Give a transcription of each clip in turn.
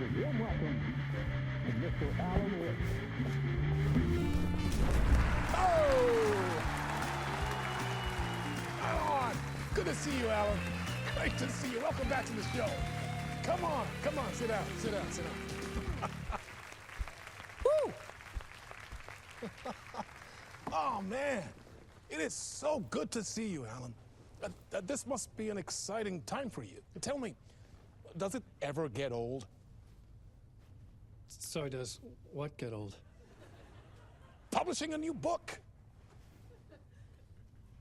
a warm welcome to Mr. Alan Wake. Oh! Alan! Good to see you, Alan. Great to see you. Welcome back to the show. Come on, sit down. Woo! Oh, man. It is so good to see you, Alan. This must be an exciting time for you. Tell me, does it ever get old? Sorry, does what get old? Publishing a new book.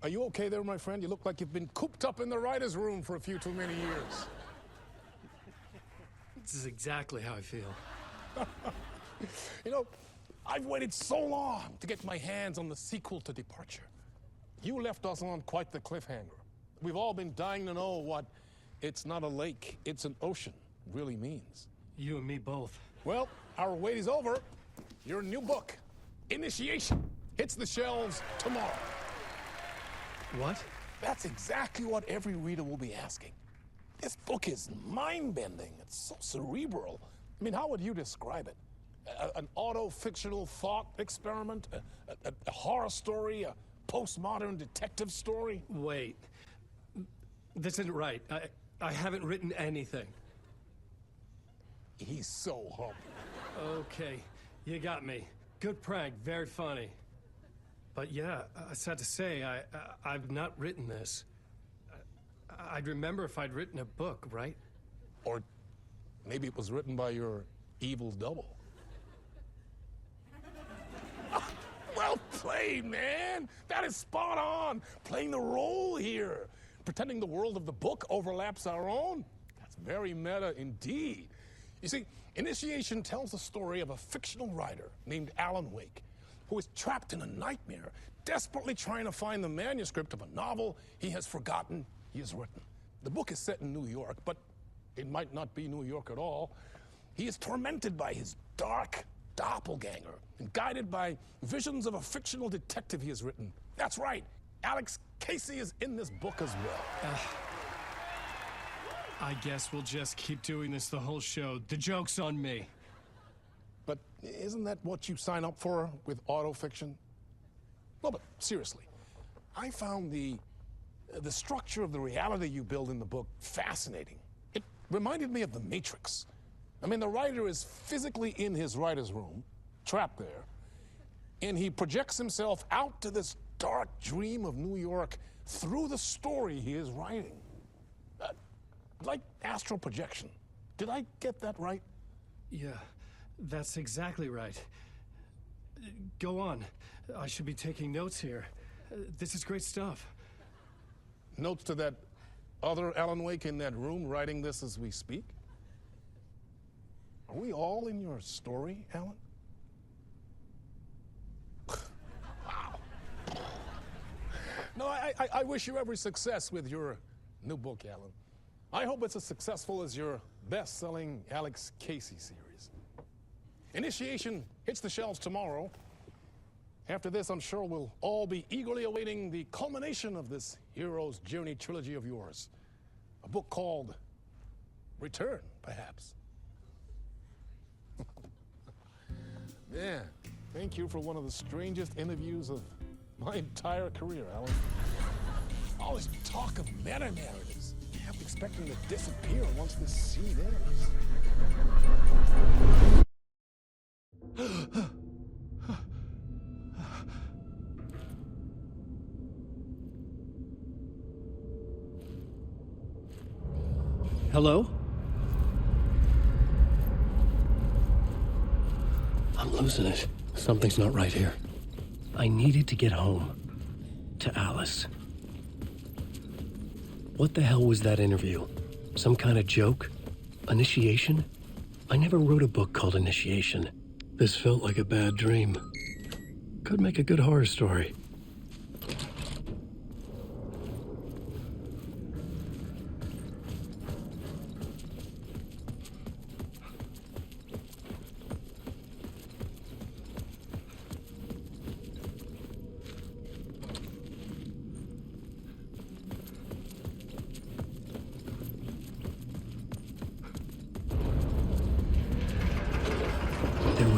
Are you okay there, my friend? You look like you've been cooped up in the writer's room for a few too many years. This is exactly how I feel. You know, I've waited so long to get my hands on the sequel to Departure. You left us on quite the cliffhanger. We've all been dying to know what "it's not a lake, it's an ocean" really means. You and me both. Well, our wait is over. Your new book, Initiation, hits the shelves tomorrow. What? That's exactly what every reader will be asking. This book is mind-bending. It's so cerebral. I mean, how would you describe it? An auto-fictional thought experiment? A horror story? A postmodern detective story? Wait. This isn't right. I haven't written anything. He's so humble. Okay, you got me. Good prank, very funny. But yeah, sad to say, I've not written this. I'd remember if I'd written a book, right? Or maybe it was written by your evil double. Well played, man. That is spot on. Playing the role here. Pretending the world of the book overlaps our own. That's very meta indeed. You see, Initiation tells the story of a fictional writer named Alan Wake, who is trapped in a nightmare, desperately trying to find the manuscript of a novel he has forgotten he has written. The book is set in New York, but it might not be New York at all. He is tormented by his dark doppelganger and guided by visions of a fictional detective he has written. That's right, Alex Casey is in this book as well. I guess we'll just keep doing this the whole show. The joke's on me. But isn't that what you sign up for with autofiction? No, but seriously, I found the structure of the reality you build in the book fascinating. It reminded me of The Matrix. I mean, the writer is physically in his writer's room, trapped there, and he projects himself out to this dark dream of New York through the story he is writing. Like astral projection. Did I get that right? Yeah, that's exactly right. Go on. I should be taking notes here. This is great stuff. Notes to that other Alan Wake in that room writing this as we speak? Are we all in your story, Alan? Wow. No, I wish you every success with your new book, Alan. I hope it's as successful as your best-selling Alex Casey series. Initiation hits the shelves tomorrow. After this, I'm sure we'll all be eagerly awaiting the culmination of this hero's journey trilogy of yours. A book called Return, perhaps. Yeah, thank you for one of the strangest interviews of my entire career, Alan. All this talk of meta-narratives. I'm expecting to disappear once this scene ends. Hello? I'm losing it. Something's not right here. I needed to get home. To Alice. What the hell was that interview? Some kind of joke? Initiation? I never wrote a book called Initiation. This felt like a bad dream. Could make a good horror story.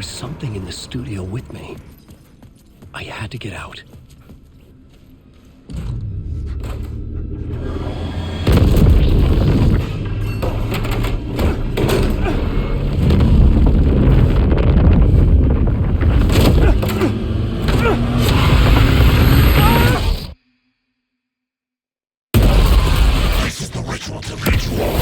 was something in the studio with me. I had to get out. This is the ritual to lead you all.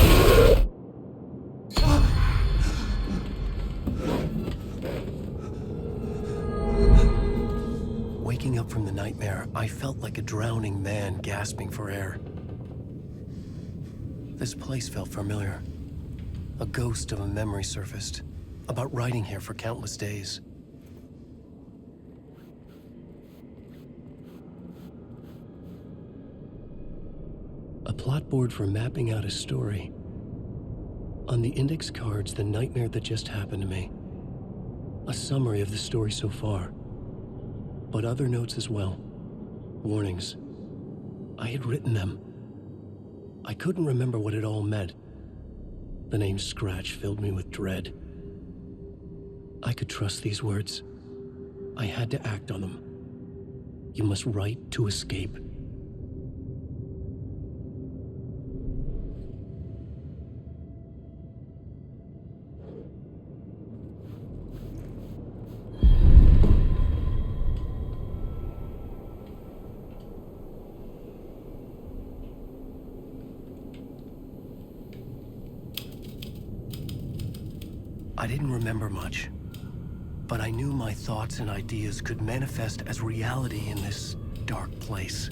Waking up from the nightmare, I felt like a drowning man gasping for air. This place felt familiar. A ghost of a memory surfaced, about riding here for countless days. A plot board for mapping out a story. On the index cards, the nightmare that just happened to me. A summary of the story so far. But other notes as well. Warnings. I had written them. I couldn't remember what it all meant. The name Scratch filled me with dread. I could trust these words. I had to act on them. You must write to escape. I didn't remember much, but I knew my thoughts and ideas could manifest as reality in this dark place.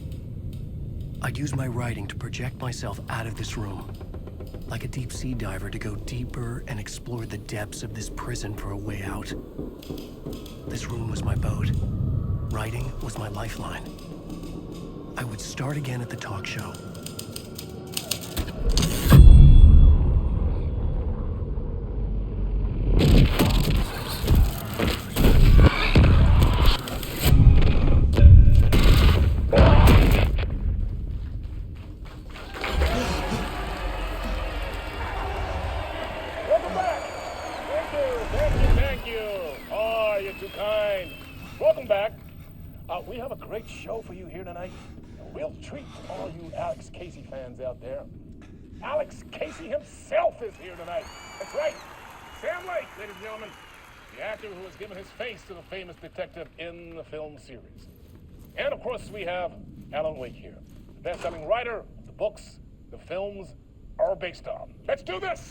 I'd use my writing to project myself out of this room, like a deep sea diver to go deeper and explore the depths of this prison for a way out. This room was my boat. Writing was my lifeline. I would start again at the talk show. We have a great show for you here tonight. A real treat for all you Alex Casey fans out there. Alex Casey himself is here tonight. That's right. Sam Lake, ladies and gentlemen. The actor who has given his face to the famous detective in the film series. And of course, we have Alan Wake here. The best-selling writer, the books, the films are based on. Let's do this!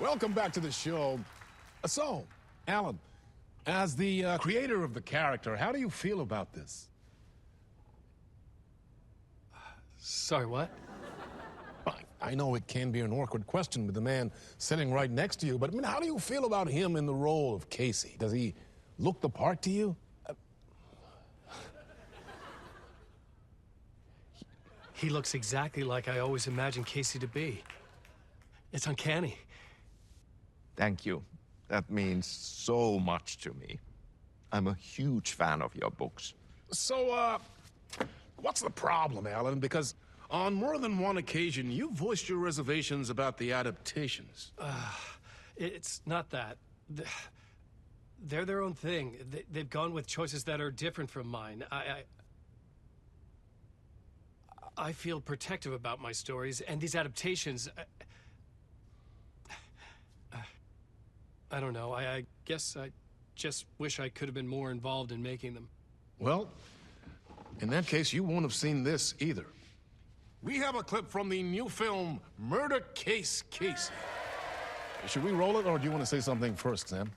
Welcome back to the show. So, Alan, as the creator of the character, how do you feel about this? Sorry, what? I know it can be an awkward question with the man sitting right next to you, but I mean, how do you feel about him in the role of Casey? Does he look the part to you? He looks exactly like I always imagined Casey to be. It's uncanny. Thank you. That means so much to me. I'm a huge fan of your books. So, what's the problem, Alan? Because on more than one occasion, you voiced your reservations about the adaptations. It's not that. They're their own thing. They've gone with choices that are different from mine. I feel protective about my stories, and these adaptations... I don't know. I guess I just wish I could have been more involved in making them. Well, in that case, you won't have seen this either. We have a clip from the new film, Murder Case Casey. Should we roll it, or do you want to say something first, Sam?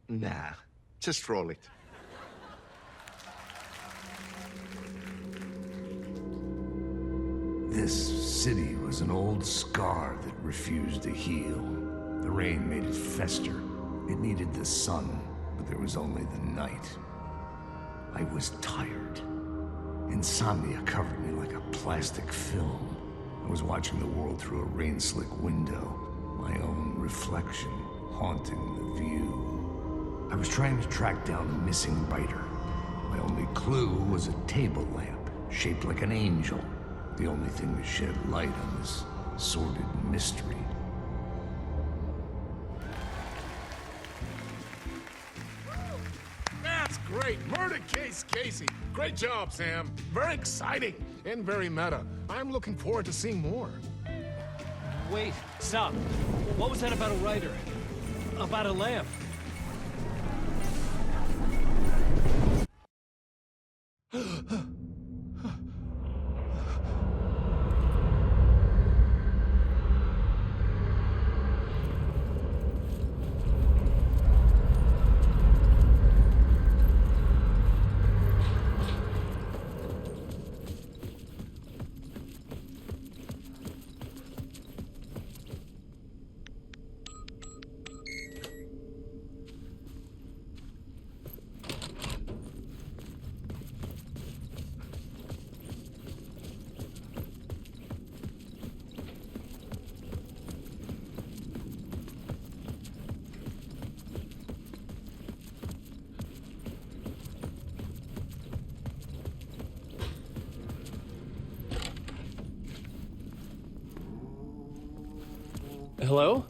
Nah, just roll it. This city was an old scar that refused to heal. The rain made it fester. It needed the sun, but there was only the night. I was tired. Insomnia covered me like a plastic film. I was watching the world through a rain-slick window, my own reflection haunting the view. I was trying to track down a missing writer, My only clue was a table lamp, shaped like an angel. The only thing to shed light on this sordid mystery. That's great. Murder case, Casey. Great job, Sam. Very exciting and very meta. I'm looking forward to seeing more. Wait, stop. What was that about a writer? About a lamp? Hello?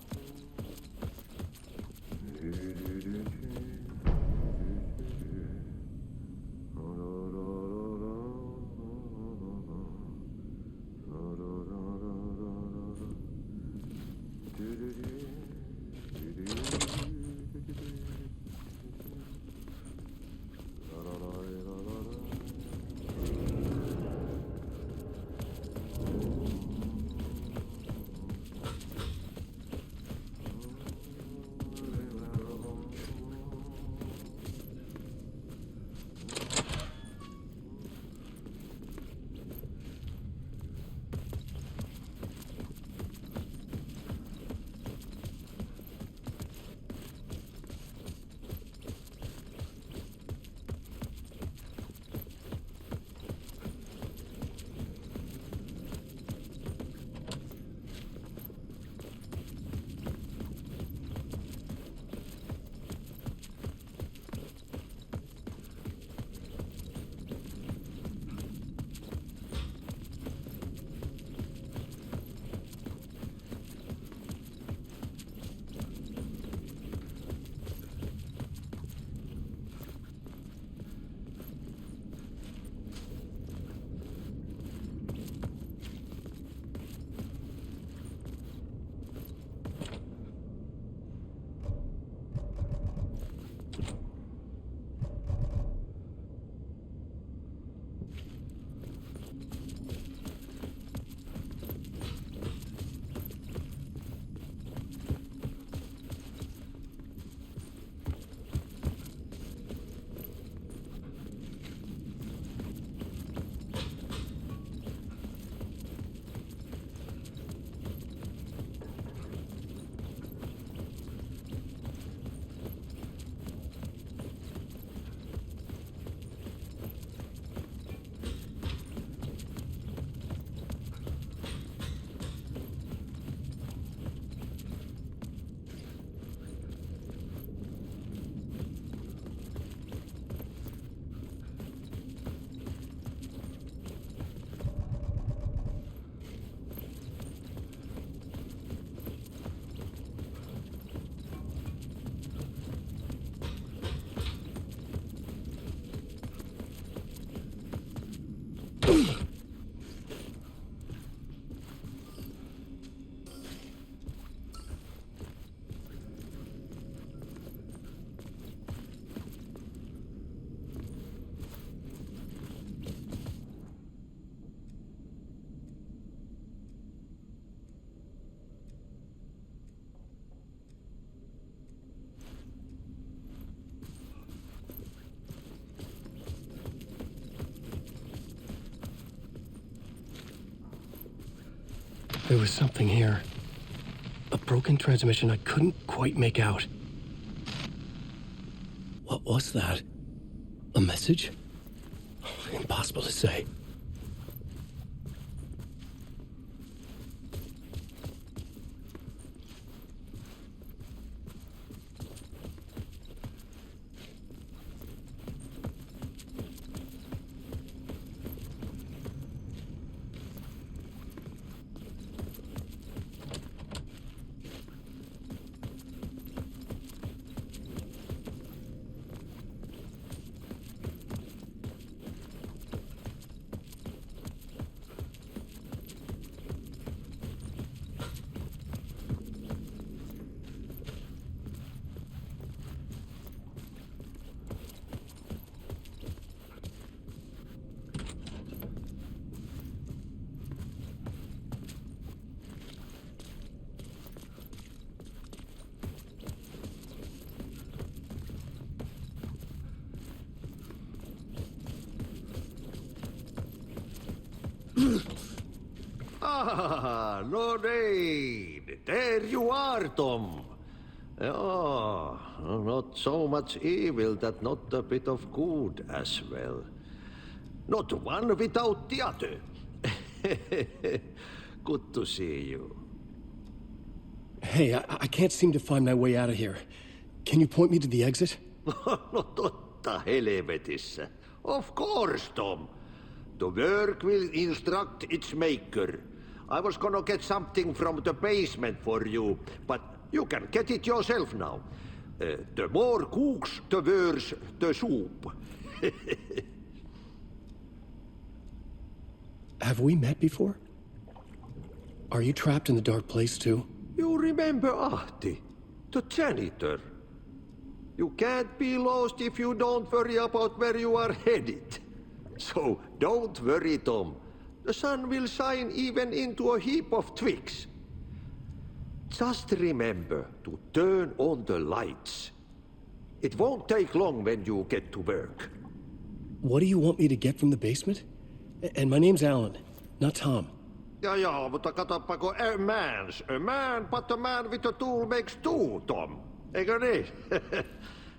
There was something here. A broken transmission I couldn't quite make out. What was that? A message? Impossible to say. Ah, Lorraine! There you are, Tom. Oh, not so much evil that not a bit of good as well. Not one without the other. Good to see you. Hey, I can't seem to find my way out of here. Can you point me to the exit? No totta helvetissä. Of course, Tom. The work will instruct its maker. I was gonna get something from the basement for you, but you can get it yourself now. The more cooks, the worse the soup. Have we met before? Are you trapped in the dark place too? You remember Ahti, the janitor. You can't be lost if you don't worry about where you are headed. So don't worry, Tom. The sun will shine even into a heap of twigs. Just remember to turn on the lights. It won't take long when you get to work. What do you want me to get from the basement? And my name's Alan, not Tom. Ja, mutta katsopako a man, but a man with a tool makes two, Tom. Eikö niin?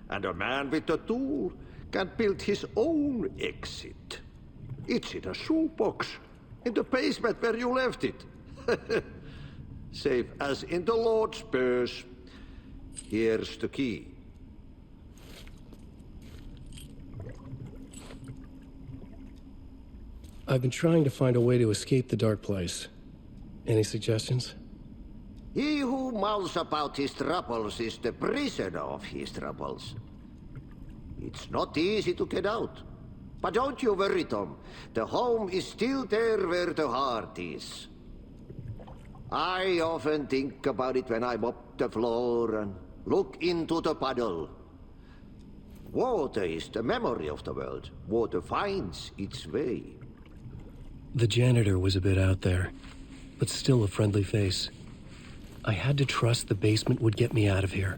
And a man with a tool can build his own exit. It's in a shoebox, in the basement where you left it. Safe as in the Lord's purse. Here's the key. I've been trying to find a way to escape the dark place. Any suggestions? He who mouths about his troubles is the prisoner of his troubles. It's not easy to get out. But don't you worry, Tom. The home is still there where the heart is. I often think about it when I mop the floor and look into the puddle. Water is the memory of the world. Water finds its way. The janitor was a bit out there, but still a friendly face. I had to trust the basement would get me out of here.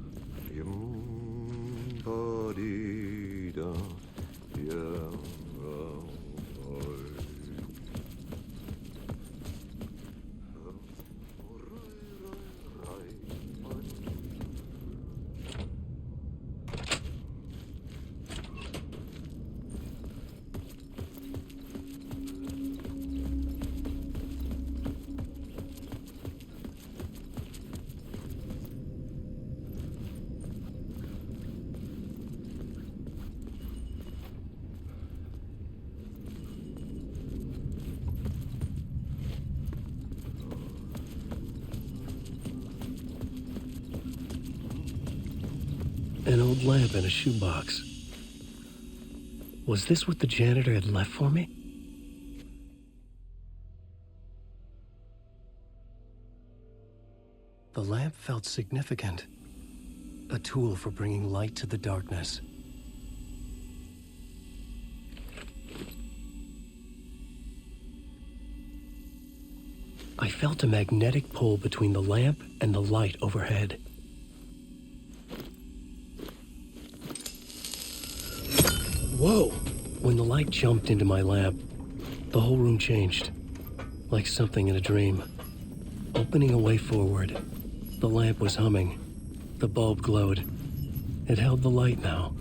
An old lamp in a shoebox. Was this what the janitor had left for me? The lamp felt significant. A tool for bringing light to the darkness. I felt a magnetic pull between the lamp and the light overhead. Whoa! When the light jumped into my lamp, the whole room changed, like something in a dream. Opening a way forward, the lamp was humming. The bulb glowed. It held the light now.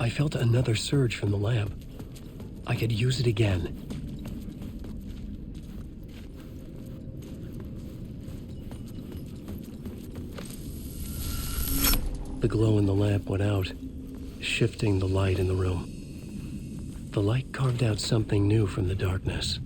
I felt another surge from the lamp. I could use it again. The glow in the lamp went out, shifting the light in the room. The light carved out something new from the darkness.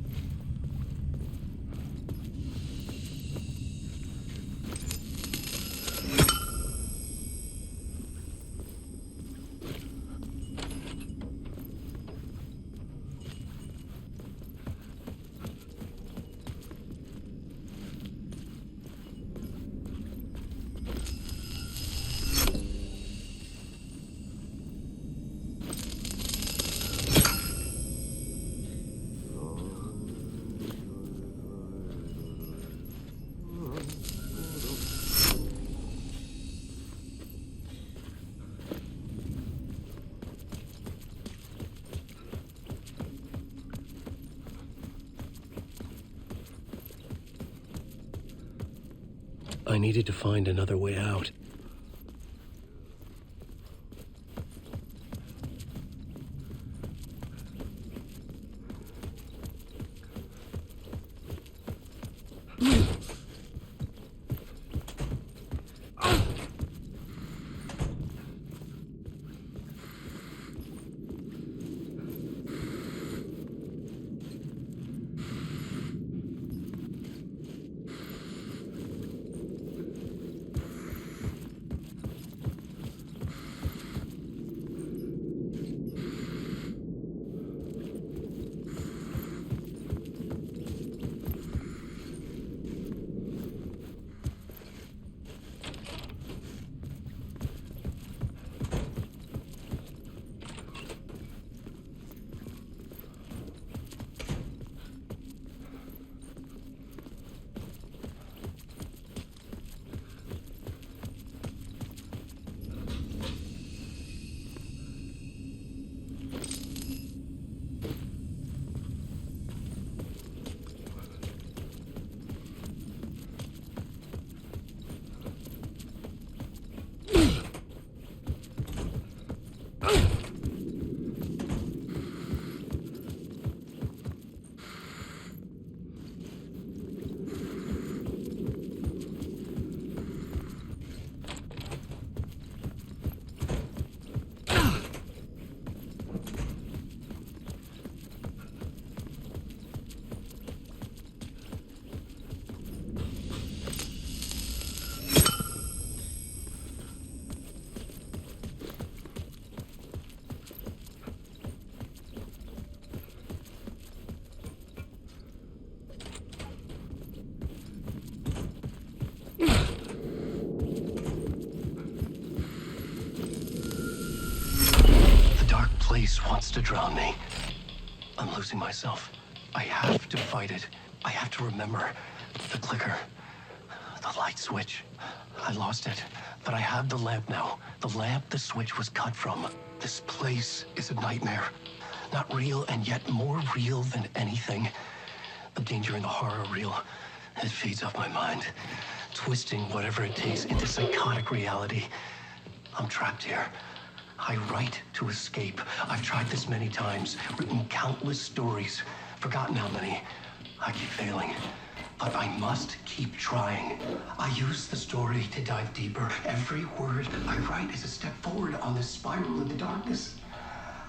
I needed to find another way out. Place wants to drown me. I'm losing myself. I have to fight it. I have to remember. The clicker. The light switch. I lost it. But I have the lamp now. The lamp the switch was cut from. This place is a nightmare. Not real, and yet more real than anything. The danger and the horror are real. It feeds off my mind. Twisting whatever it takes into psychotic reality. I'm trapped here. I write to escape. I've tried this many times, written countless stories, forgotten how many. I keep failing, but I must keep trying. I use the story to dive deeper. Every word I write is a step forward on this spiral into darkness.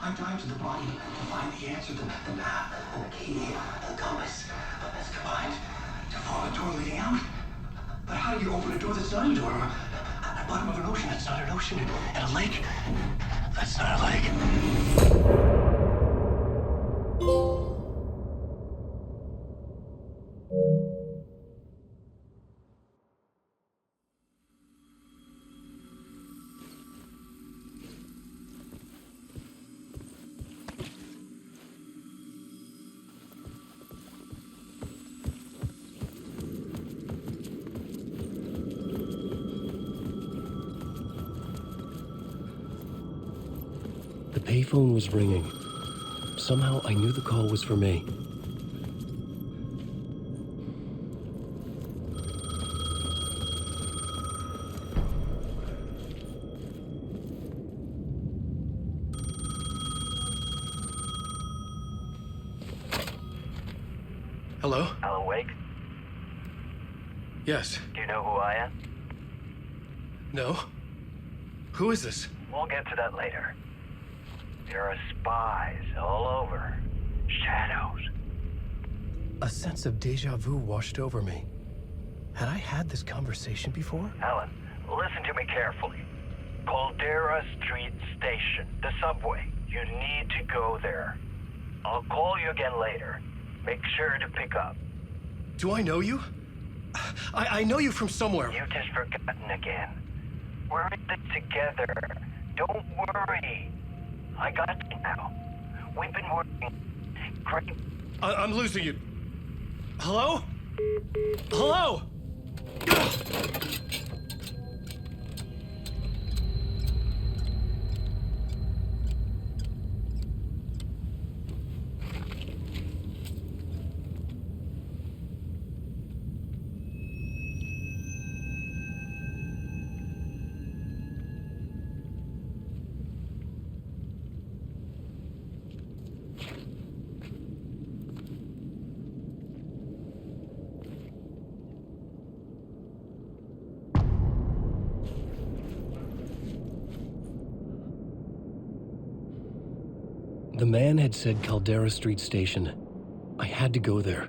I dive to the body to find the answer, the map, and the key, and the compass. It's combined to form a door leading out. But how do you open a door that's not a door? At the bottom of an ocean that's not an ocean, and a lake that's not a lake. The payphone was ringing. Somehow I knew the call was for me. Blake? Yes. Do you know who I am? No? Who is this? We'll get to that later. There are spies all over. Shadows. A sense of deja vu washed over me. Had I had this conversation before? Alan, listen to me carefully. Caldera Street Station, the subway. You need to go there. I'll call you again later. Make sure to pick up. Do I know you? I know you from somewhere. You've just forgotten again. We're in this together. Don't worry. I got you now. We've been working. Great. I'm losing you. Hello? Hello? The man had said Caldera Street Station. I had to go there.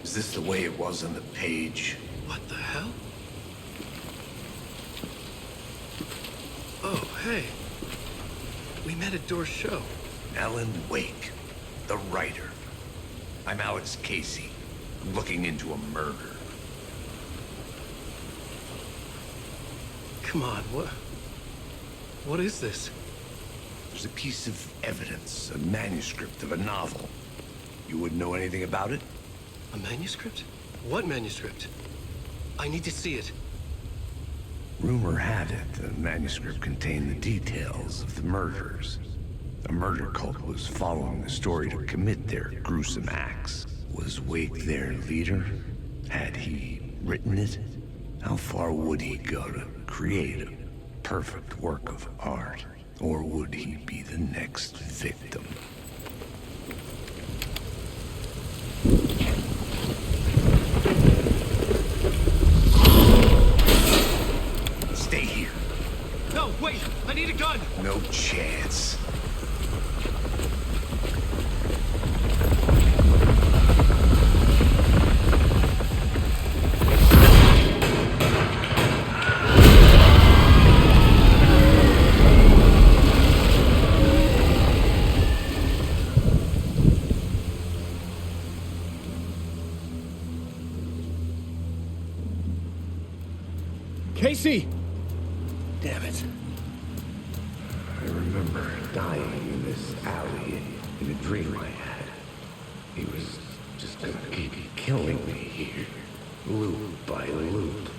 Is this the way it was on the page? What the hell? Oh, hey. We met at Door's show. Alan Wake, the writer. I'm Alex Casey. I'm looking into a murder. Come on, what is this? There's a piece of evidence, a manuscript of a novel. You wouldn't know anything about it? A manuscript? What manuscript? I need to see it. Rumor had it the manuscript contained the details of the murders. A murder cult was following the story to commit their gruesome acts. Was Wake their leader? Had he written it? How far would he go to create a perfect work of art? Or would he be the next victim? Stay here. No, wait! I need a gun! No chance. Casey! Damn it. I remember dying in this alley in a dream I had. He was just gonna keep killing me here, loop by loop.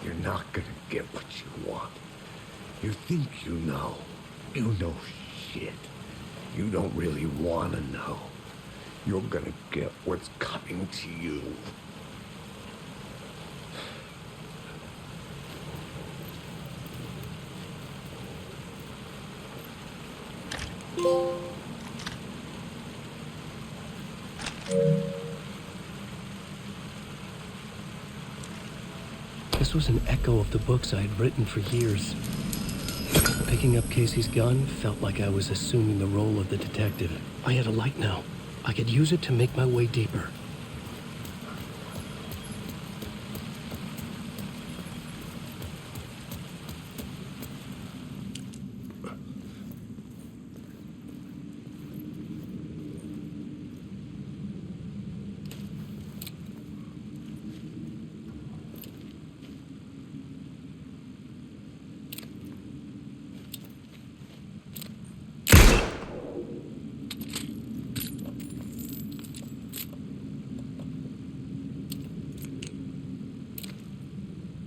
You're not gonna get what you want. You think you know, You know shit. You don't really want to know. You're gonna get what's coming to you. This was an echo of the books I had written for years. Picking up Casey's gun felt like I was assuming the role of the detective. I had a light now. I could use it to make my way deeper.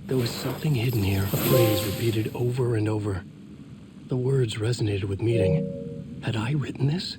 There was something hidden here, a phrase repeated over and over. The words resonated with meaning. Had I written this?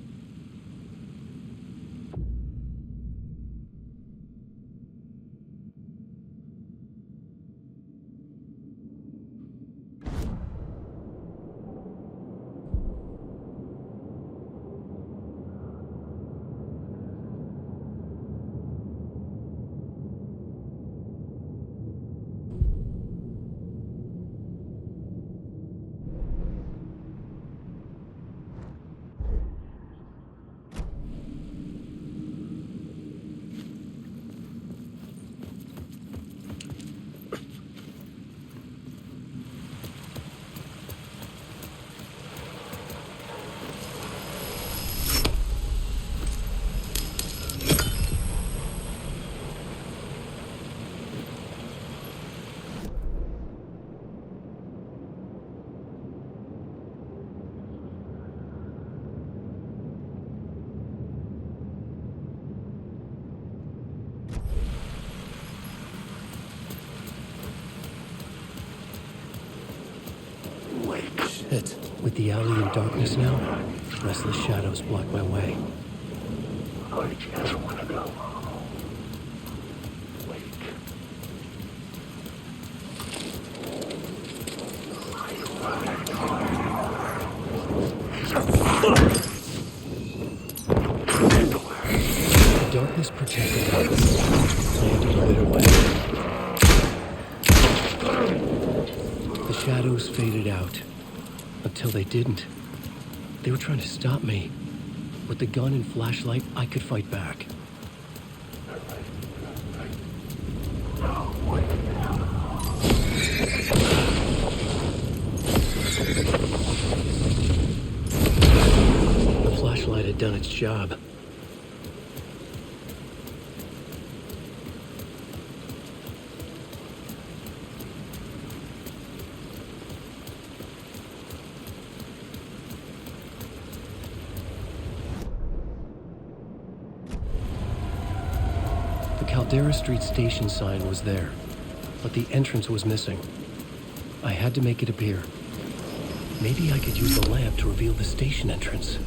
Shit. With the alley in darkness now, restless shadows block my way. I just want to go. Wake. The darkness protected us. I had to light away. The shadows faded out. Until they didn't. They were trying to stop me. With the gun and flashlight, I could fight back. The flashlight had done its job. Caldera Street station sign was there, but the entrance was missing. I had to make it appear. Maybe I could use the lamp to reveal the station entrance.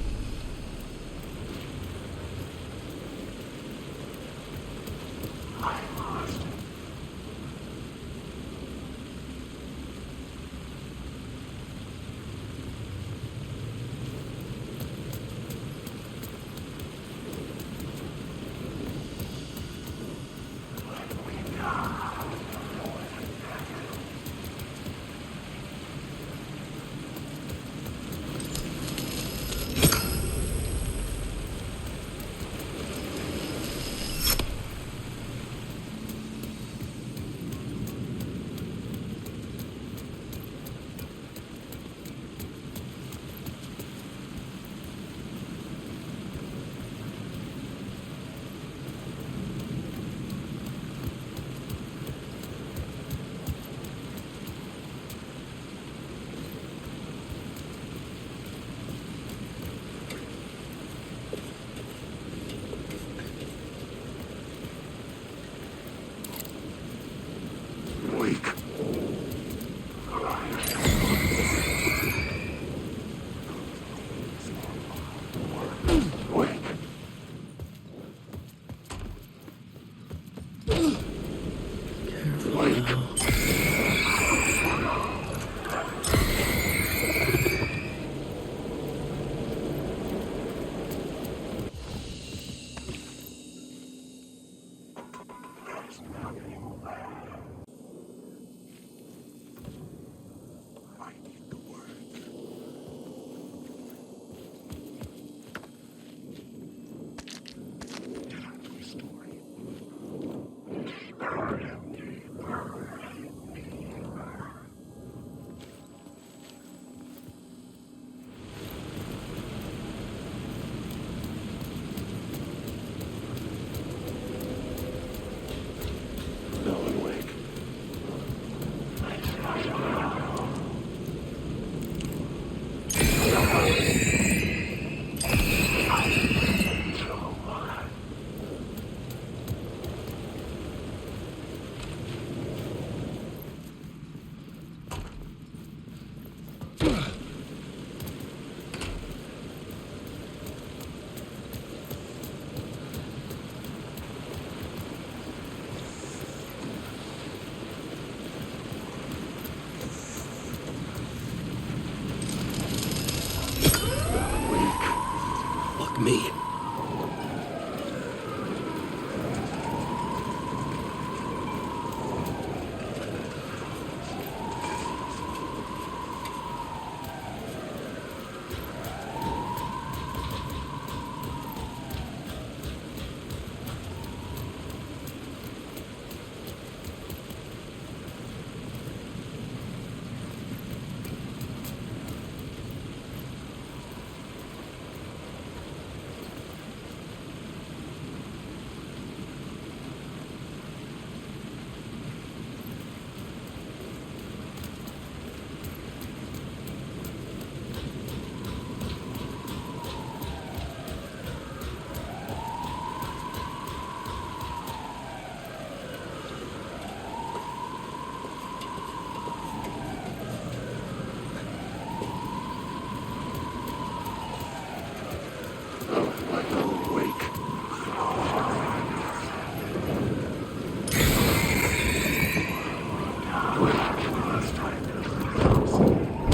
me.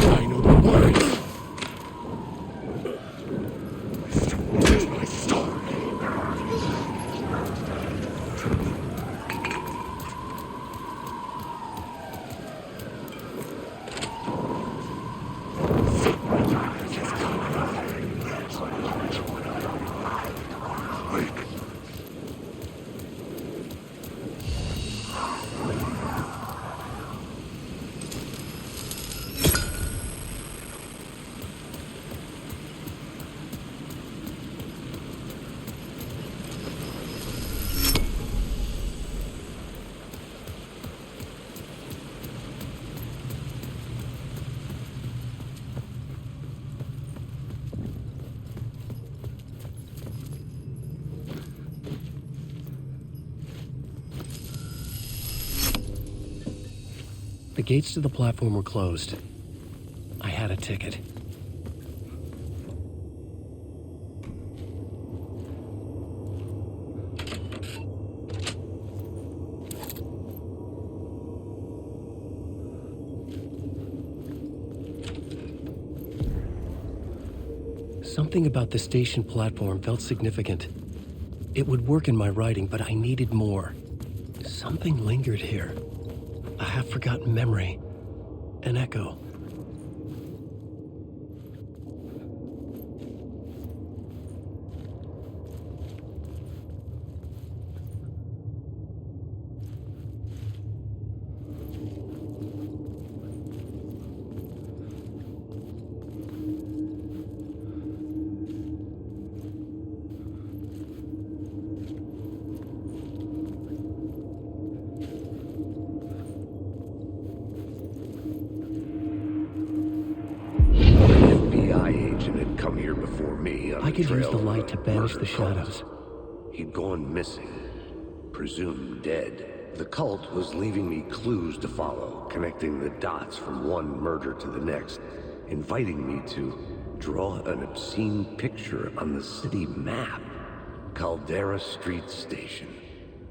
I know the words. The gates to the platform were closed. I had a ticket. Something about the station platform felt significant. It would work in my writing, but I needed more. Something lingered here. A half-forgotten memory. An echo. I could use the light to banish the shadows. He'd gone missing, presumed dead. The cult was leaving me clues to follow, connecting the dots from one murder to the next, inviting me to draw an obscene picture on the city map. Caldera Street Station.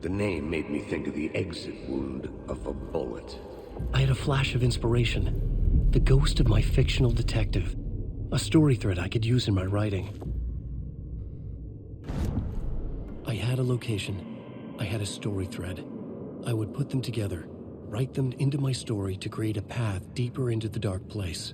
The name made me think of the exit wound of a bullet. I had a flash of inspiration. The ghost of my fictional detective. A story thread I could use in my writing. I had a location. I had a story thread. I would put them together, write them into my story to create a path deeper into the dark place.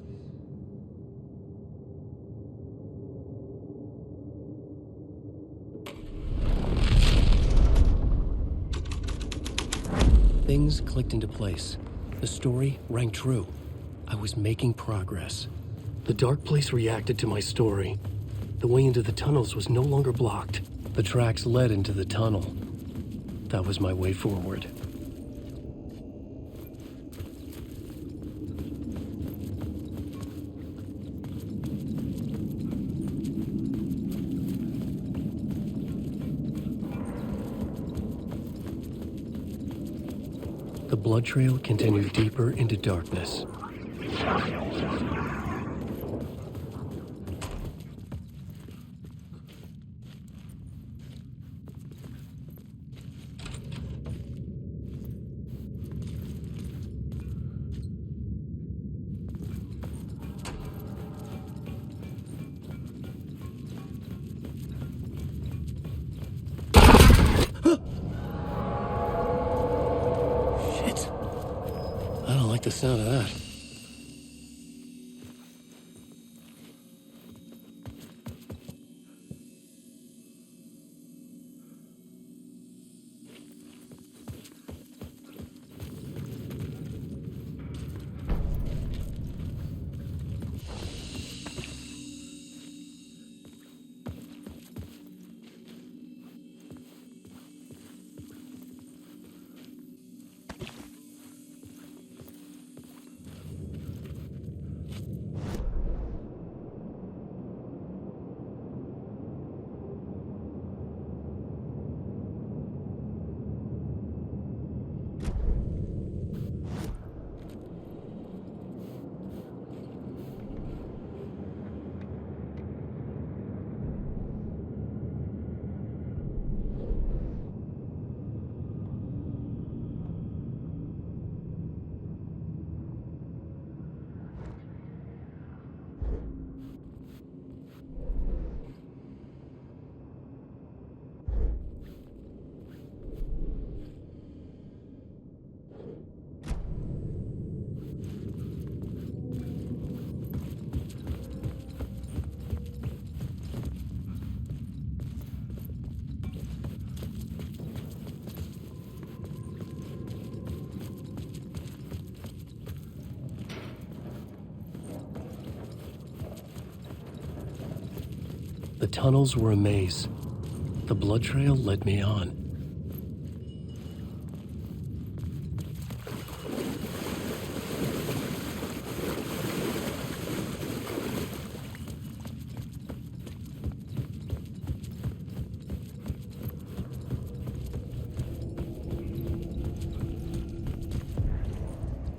Things clicked into place. The story rang true. I was making progress. The dark place reacted to my story. The way into the tunnels was no longer blocked. The tracks led into the tunnel. That was my way forward. The blood trail continued deeper into darkness. the sound of that. The tunnels were a maze. The blood trail led me on.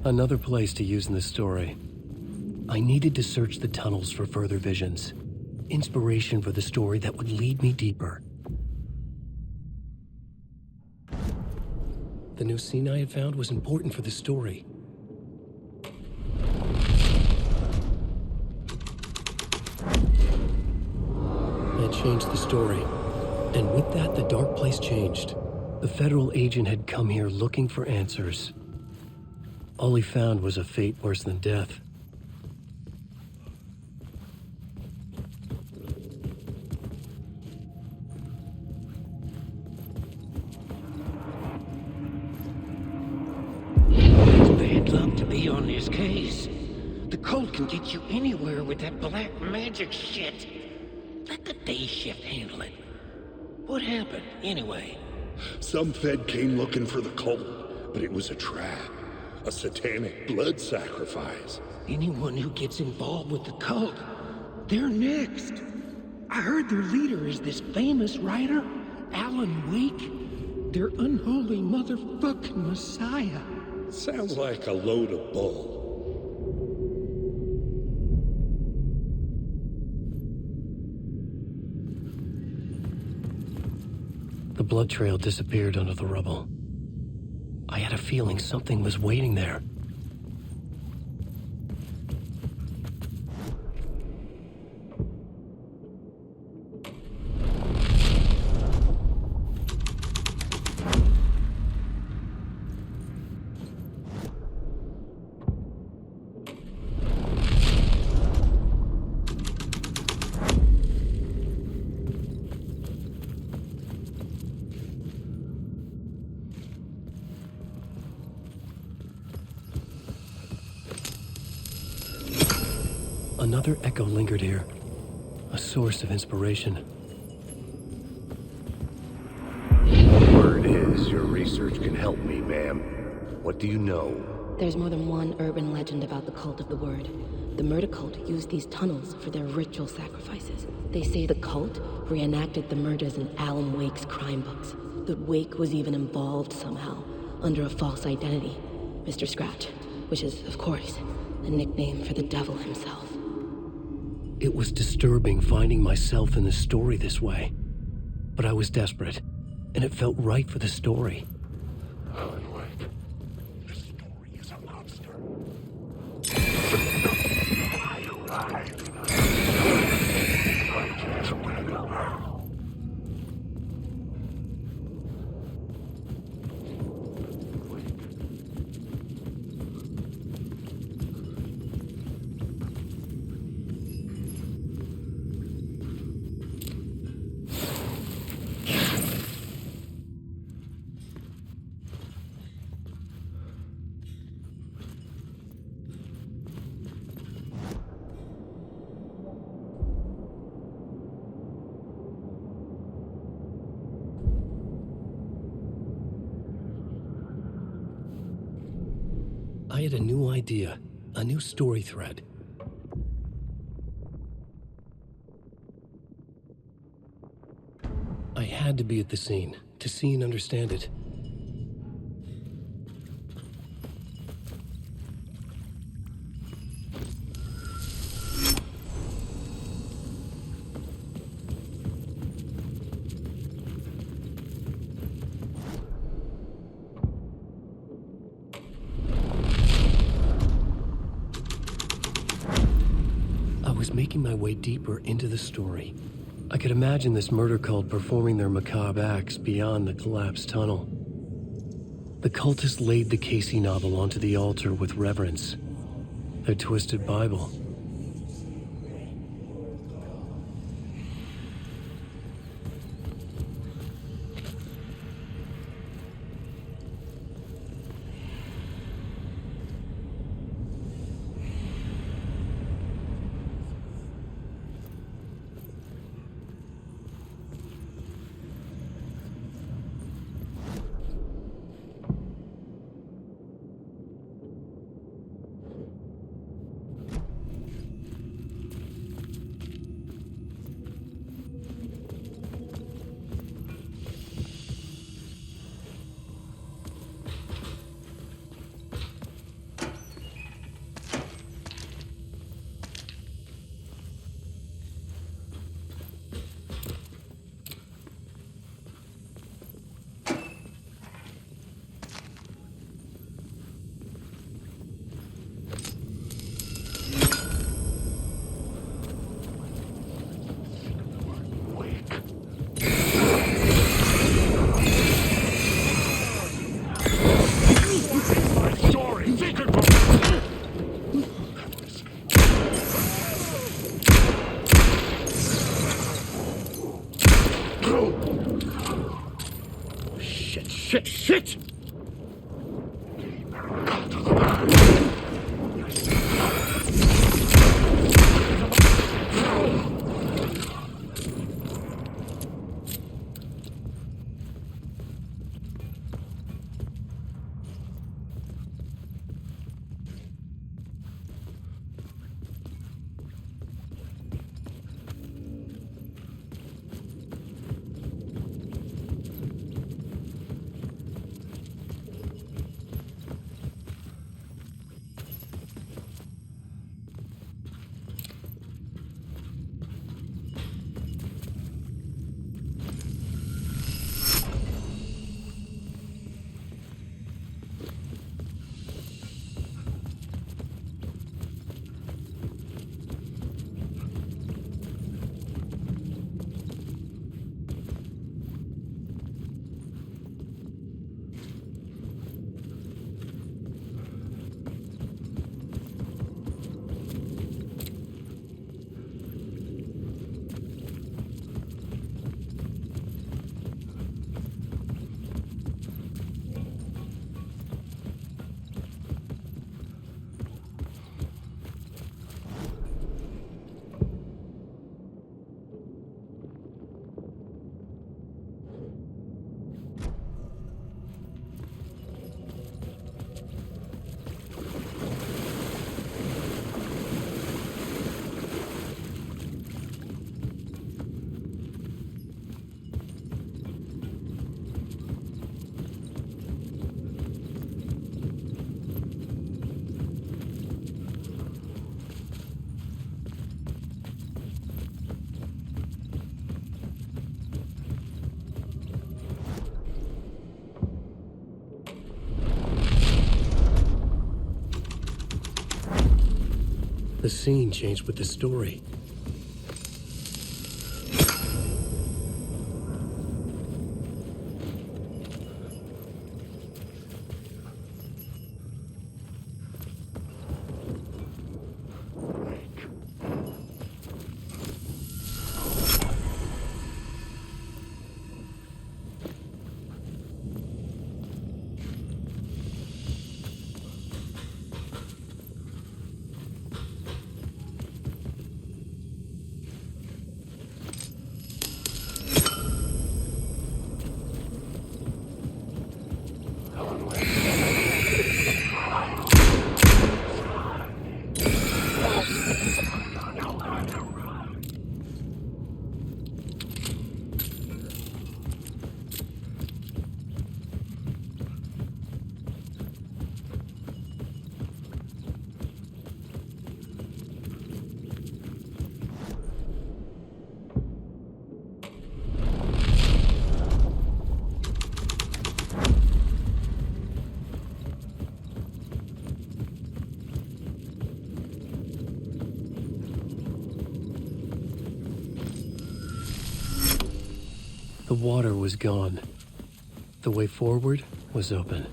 Another place to use in the story. I needed to search the tunnels for further visions. Inspiration for the story that would lead me deeper. The new scene I had found was important for the story. I had changed the story, and with that, the dark place changed. The federal agent had come here looking for answers. All he found was a fate worse than death. Bad luck to be on this case. The cult can get you anywhere with that black magic shit. Let the day shift handle it. What happened, anyway? Some Fed came looking for the cult, but it was a trap. A satanic blood sacrifice. Anyone who gets involved with the cult, they're next. I heard their leader is this famous writer, Alan Wake. Their unholy motherfucking messiah. Sounds like a load of bull. The blood trail disappeared under the rubble. I had a feeling something was waiting there. Another echo lingered here, a source of inspiration. Word is your research can help me, ma'am. What do you know? There's more than one urban legend about the cult of the word. The murder cult used these tunnels for their ritual sacrifices. They say the cult reenacted the murders in Alan Wake's crime books. That Wake was even involved somehow, under a false identity, Mr. Scratch, which is, of course, a nickname for the devil himself. It was disturbing finding myself in the story this way. But I was desperate, and it felt right for the story. Alan Wake. The story is a monster. I had a new idea, a new story thread. I had to be at the scene, to see and understand it. I was making my way deeper into the story. I could imagine this murder cult performing their macabre acts beyond the collapsed tunnel. The cultists laid the Casey novel onto the altar with reverence. Their twisted Bible. Shit! The scene changed with the story. The water was gone. The way forward was open.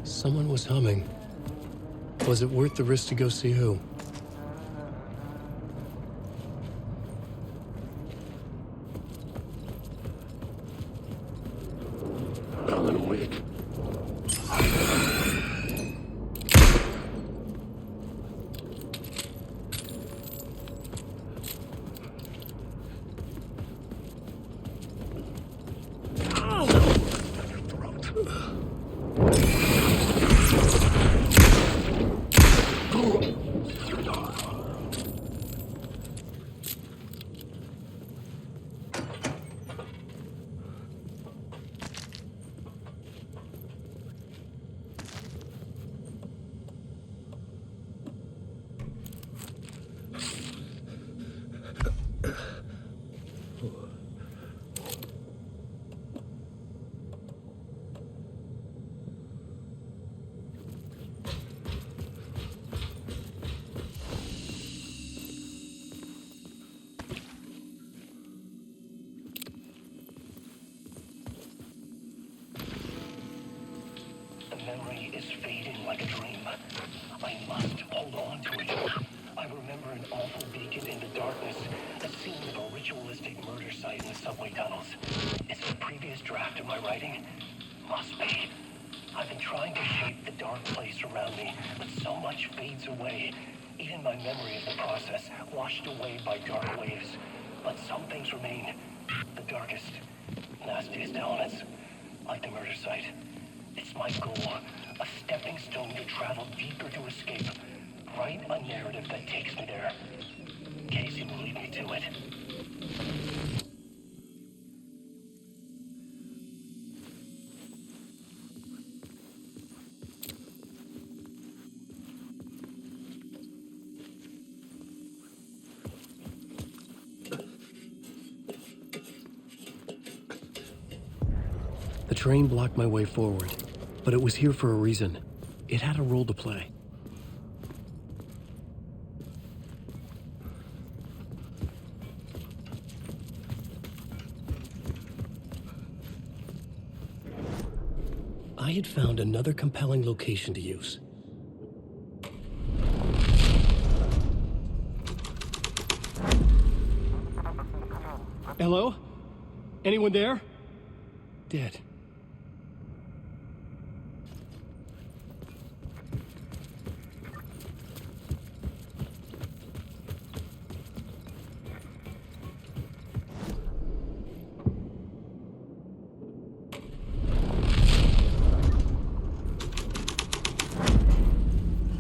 Someone was humming. Was it worth the risk to go see who? Alan Wake. Memory is fading like a dream. I must hold on to it. I remember an awful beacon in the darkness, a scene of a ritualistic murder site in the subway tunnels. Is it a previous draft of my writing? Must be. I've been trying to shape the dark place around me, but so much fades away. Even my memory of the process, washed away by dark waves. But some things remain. The darkest, nastiest elements, like the murder site. It's my goal, a stepping stone to travel deeper to escape. Write a narrative that takes me there. Casey will lead me to it. The train blocked my way forward, but it was here for a reason. It had a role to play. I had found another compelling location to use. Hello? Anyone there? Dead.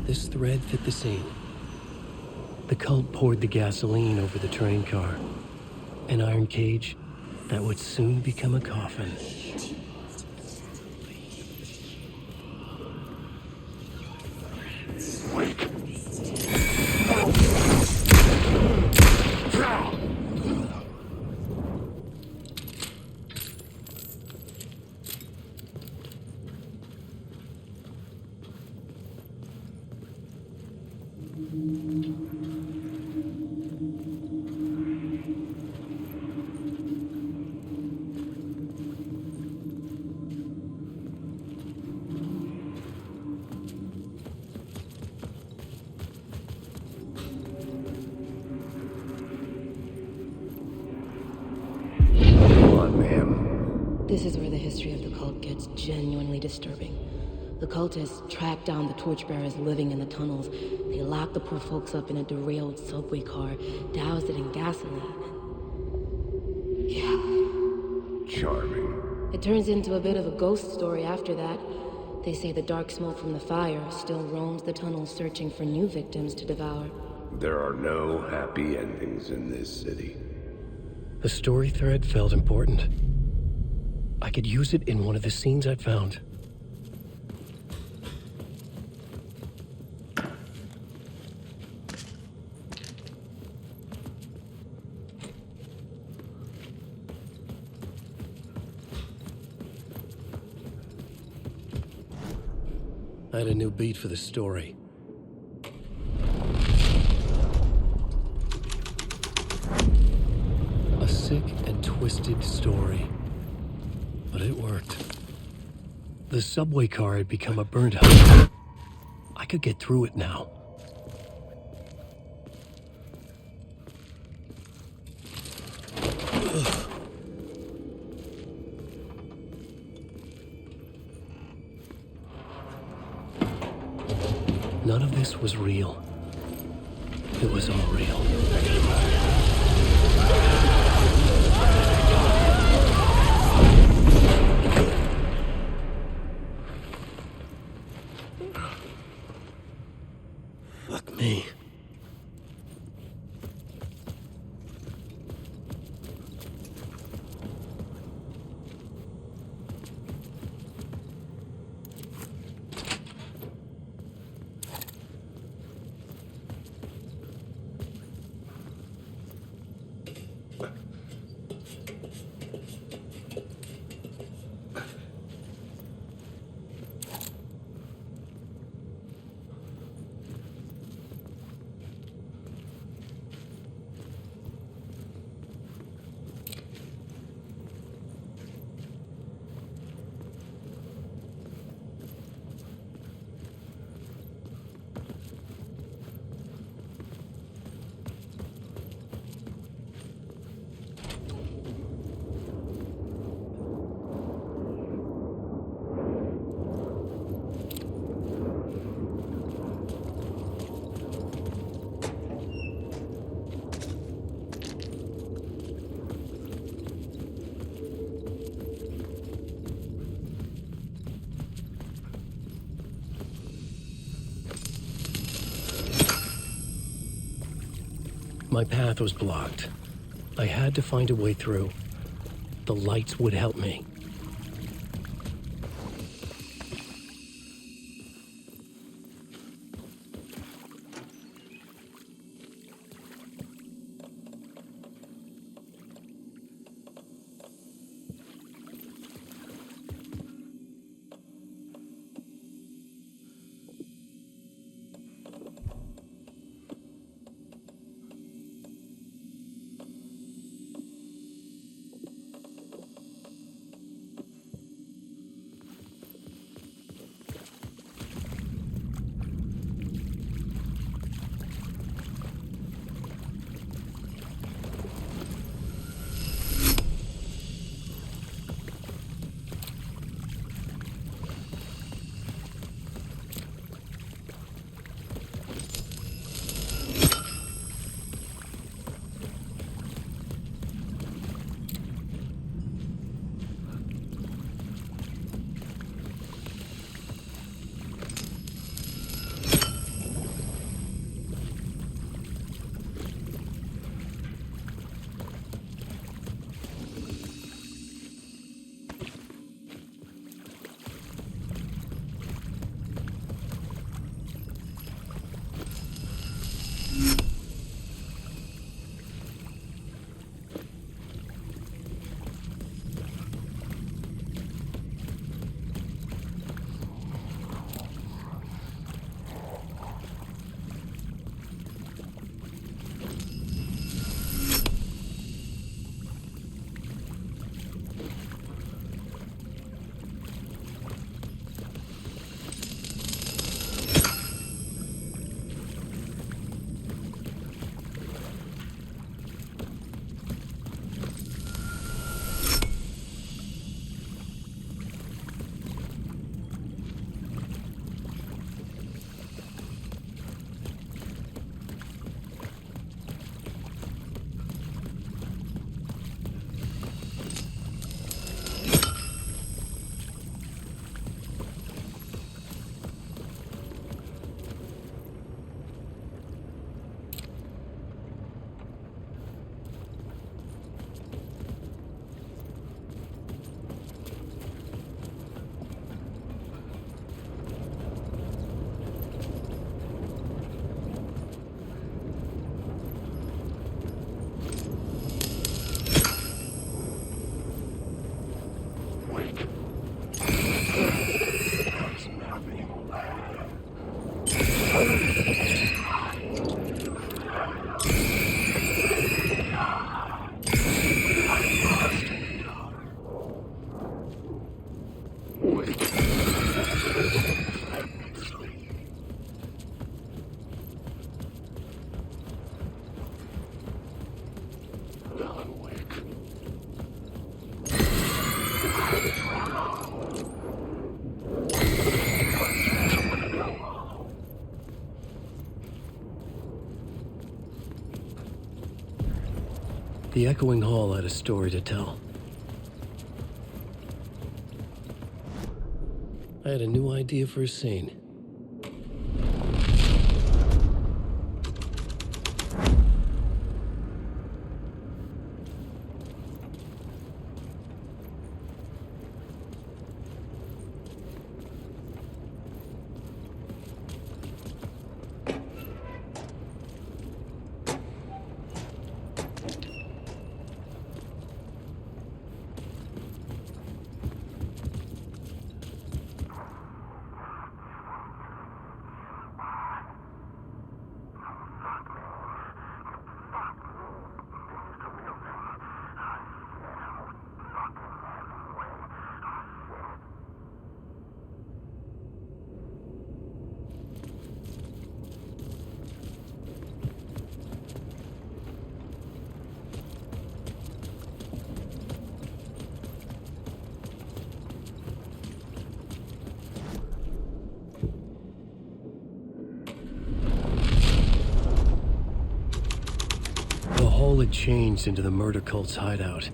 This thread fit the scene. The cult poured the gasoline over the train car. An iron cage that would soon become a coffin. This is where the history of the cult gets genuinely disturbing. The cultists tracked down the torchbearers living in the tunnels. They locked the poor folks up in a derailed subway car, doused it in gasoline. Yeah. Charming. It turns into a bit of a ghost story after that. They say the dark smoke from the fire still roams the tunnels searching for new victims to devour. There are no happy endings in this city. The story thread felt important. I could use it in one of the scenes I'd found. I had a new beat for the story. A sick and twisted story. But it worked. The subway car had become a burnt house. I could get through it now. None of this was real. It was all real. Fuck me. My path was blocked. I had to find a way through. The lights would help me. The echoing hall had a story to tell. I had a new idea for a scene. The hall had changed into the murder cult's hideout.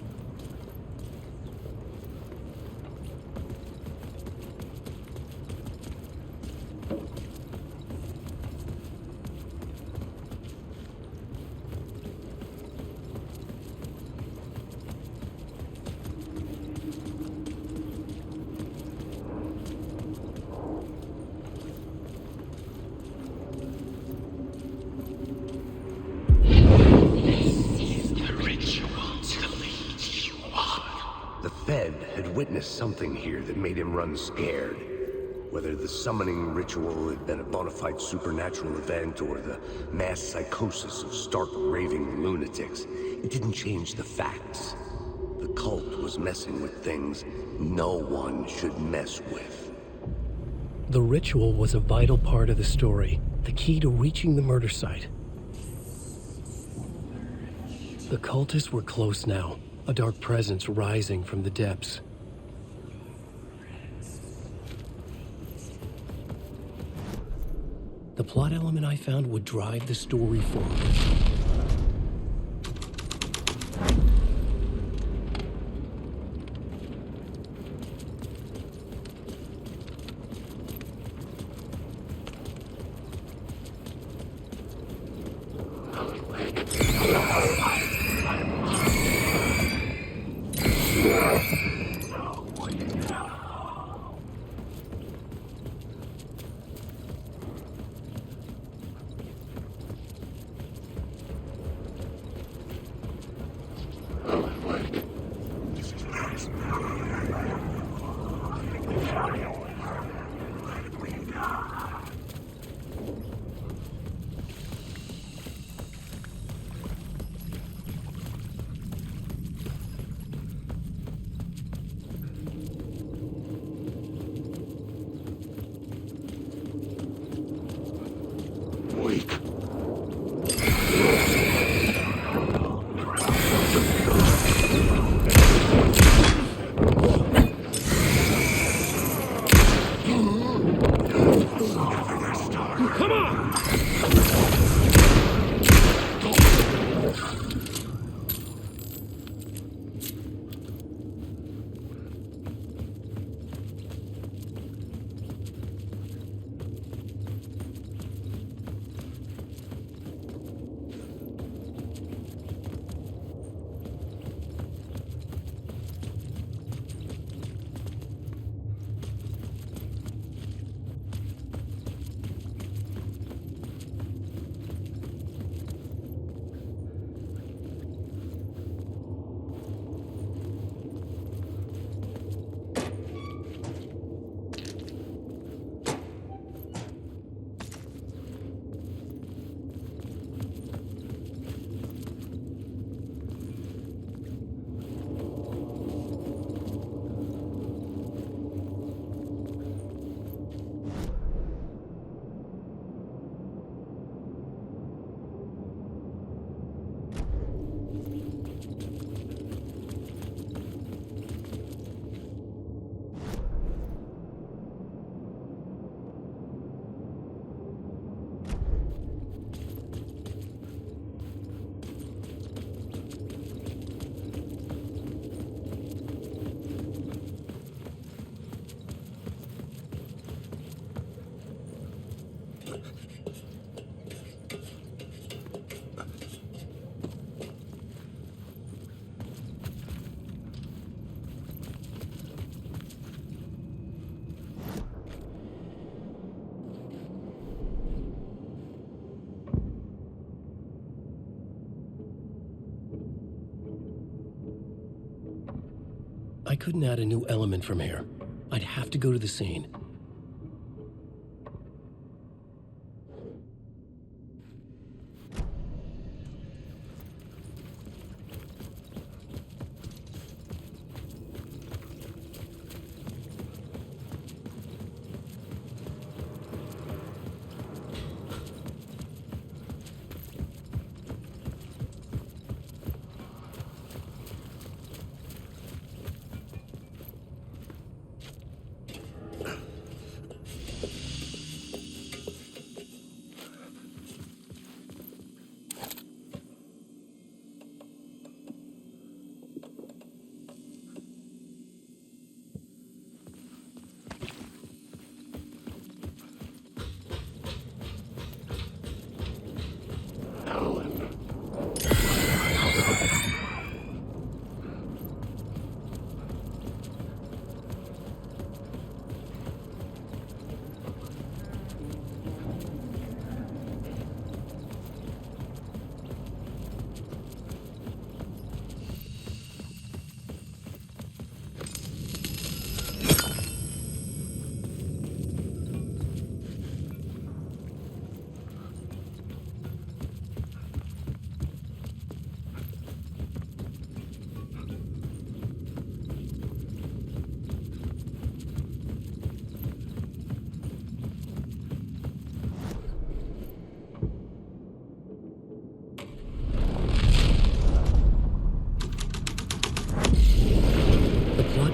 Witnessed something here that made him run scared. Whether the summoning ritual had been a bona fide supernatural event or the mass psychosis of stark raving lunatics, it didn't change the facts. The cult was messing with things no one should mess with. The ritual was a vital part of the story, the key to reaching the murder site. The cultists were close now, a dark presence rising from the depths. The plot element I found would drive the story forward. I couldn't add a new element from here. I'd have to go to the scene.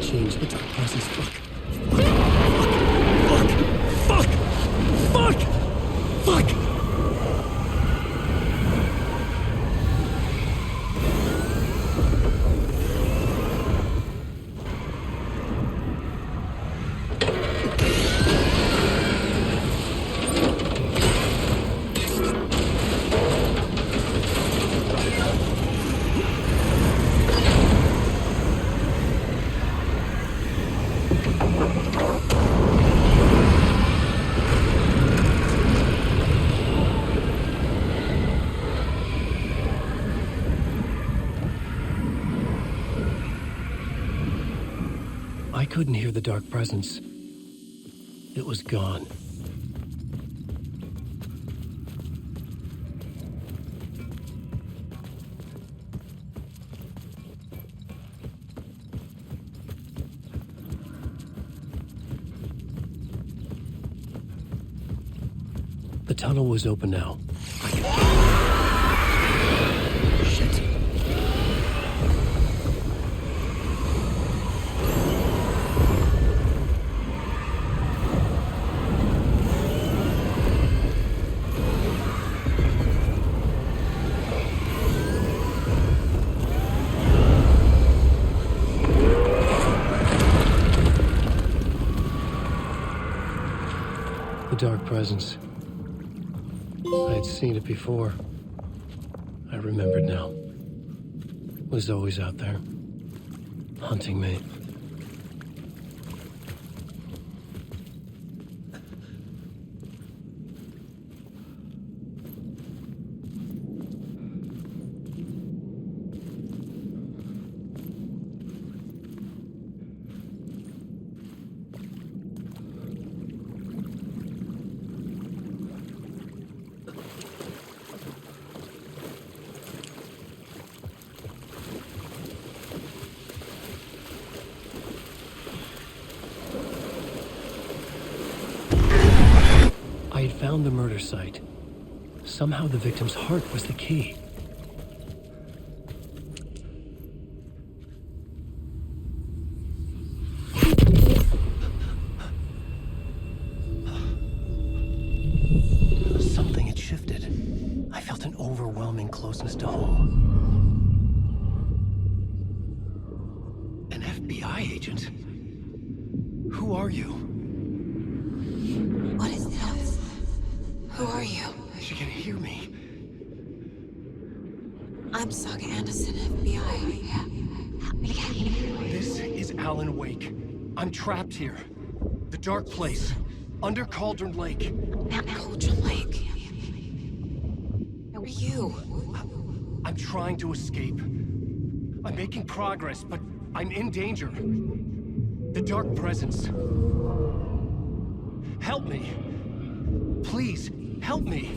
Change the dark presence. Fuck. I couldn't hear the dark presence. It was gone. The tunnel was open now. Shit. The dark presence. I had seen it before. I remembered now. It was always out there, hunting me. I had found the murder site. Somehow the victim's heart was the key. Something had shifted. I felt an overwhelming closeness to home. An FBI agent? Who are you? What is this? Who are you? She can hear me. I'm Saga Anderson, FBI. This is Alan Wake. I'm trapped here. The dark place. Under Cauldron Lake. Cauldron Lake? Who are you? I'm trying to escape. I'm making progress, but I'm in danger. The dark presence. Help me. Please, help me.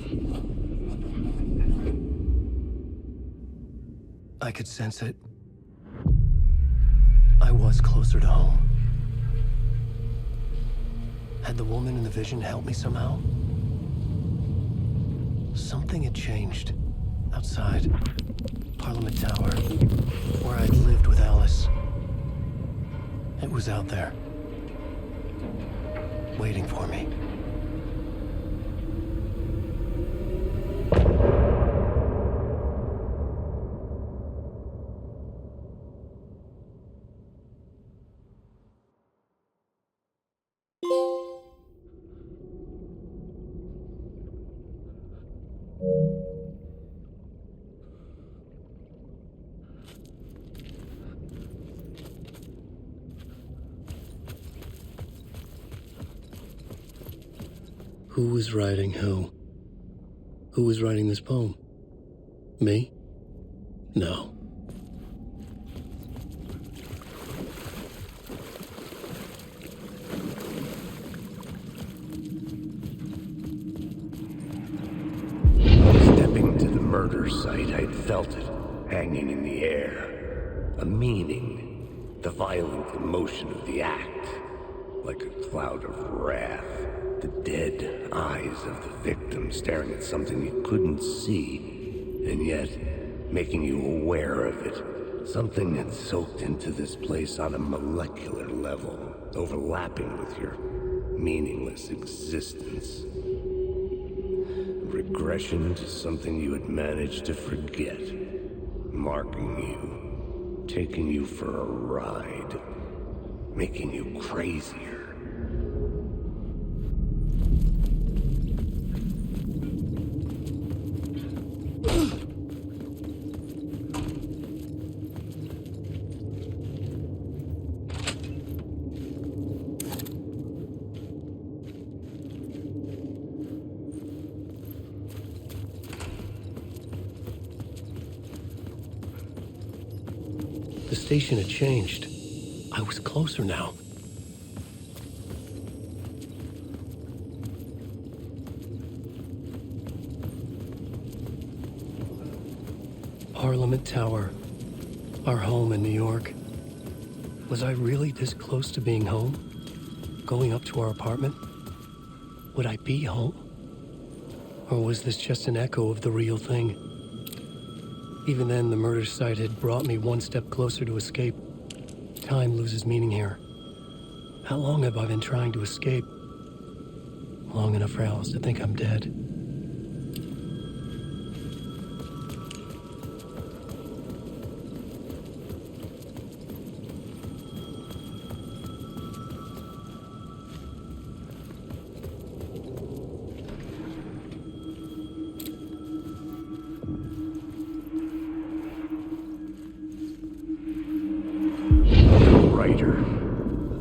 I could sense it. I was closer to home. Had the woman in the vision helped me somehow? Something had changed. Outside. Parliament Tower. Where I'd lived with Alice. It was out there. Waiting for me. Who was writing who? Who was writing this poem? Me? No. Stepping to the murder site, I'd felt it, hanging in the air. A meaning, the violent emotion of the act, like a cloud of wrath. The dead eyes of the victim staring at something you couldn't see, and yet making you aware of it. Something had soaked into this place on a molecular level, overlapping with your meaningless existence. Regression to something you had managed to forget, marking you, taking you for a ride, making you crazier. The station had changed. I was closer now. Parliament Tower. Our home in New York. Was I really this close to being home? Going up to our apartment? Would I be home? Or was this just an echo of the real thing? Even then, the murder site had brought me one step closer to escape. Time loses meaning here. How long have I been trying to escape? Long enough for Alice to think I'm dead.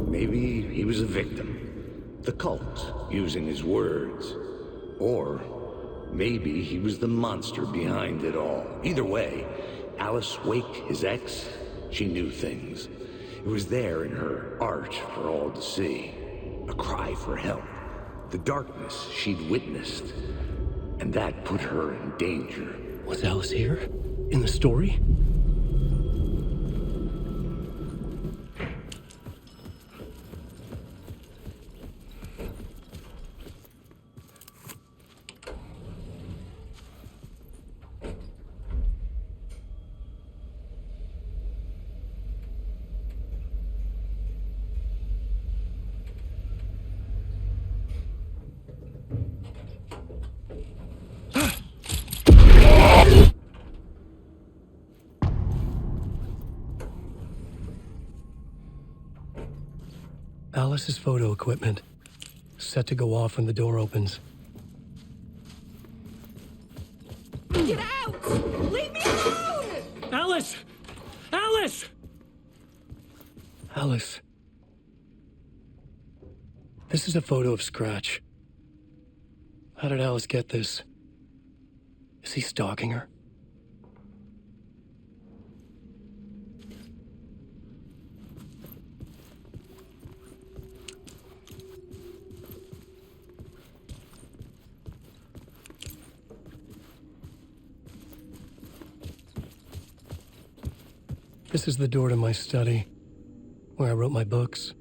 Maybe he was a victim. The cult, using his words. Or maybe he was the monster behind it all. Either way, Alice Wake, his ex, she knew things. It was there in her art for all to see. A cry for help. The darkness she'd witnessed. And that put her in danger. Was Alice here? In the story? Alice's photo equipment, set to go off when the door opens. Get out! Leave me alone! Alice! Alice! Alice. This is a photo of Scratch. How did Alice get this? Is he stalking her? This is the door to my study, where I wrote my books.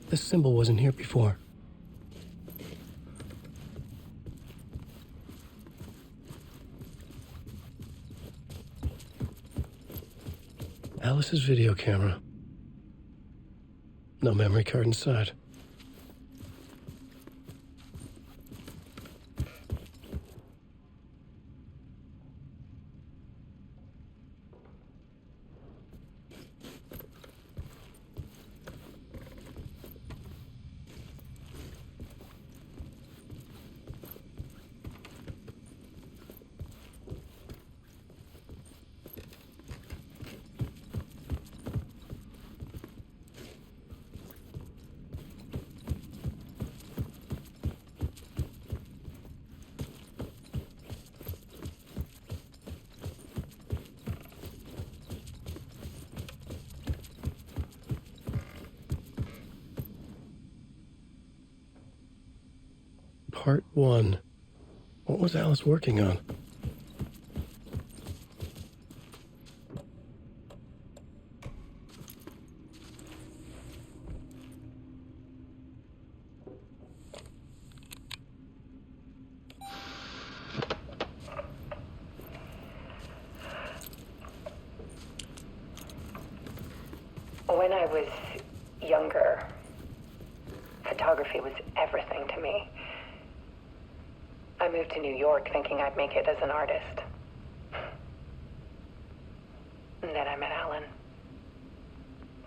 This symbol wasn't here before. Alice's video camera. No memory card inside. Part 1. What was Alice working on? When I was younger, photography was everything to me. I moved to New York thinking I'd make it as an artist. And then I met Alan.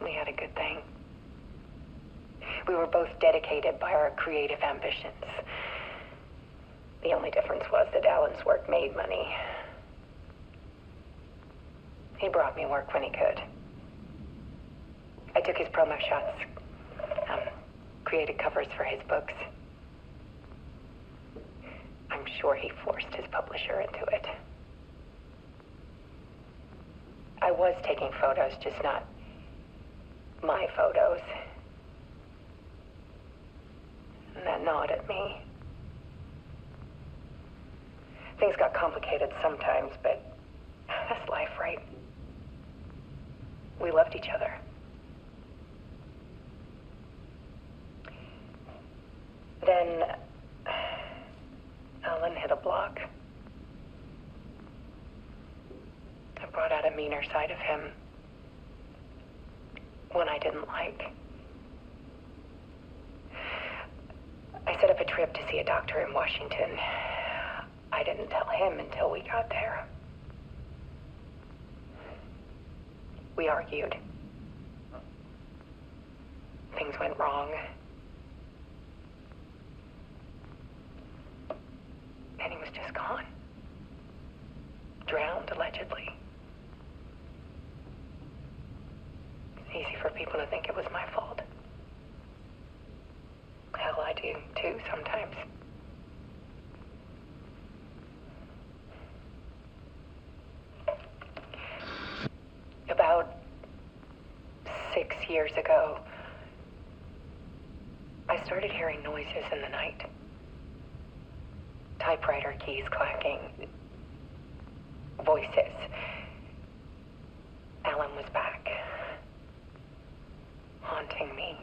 We had a good thing. We were both dedicated by our creative ambitions. The only difference was that Alan's work made money. He brought me work when he could. I took his promo shots, created covers for his books. I'm sure he forced his publisher into it. I was taking photos, just not my photos. And that gnawed at me. Things got complicated sometimes, but that's life, right? We loved each other. Then Alan hit a block. I brought out a meaner side of him. One I didn't like. I set up a trip to see a doctor in Washington. I didn't tell him until we got there. We argued. Things went wrong. And he was just gone. Drowned, allegedly. It's easy for people to think it was my fault. Hell, I do too sometimes. About 6 years ago, I started hearing noises in the night. Typewriter keys clacking. Voices. Alan was back. Haunting me.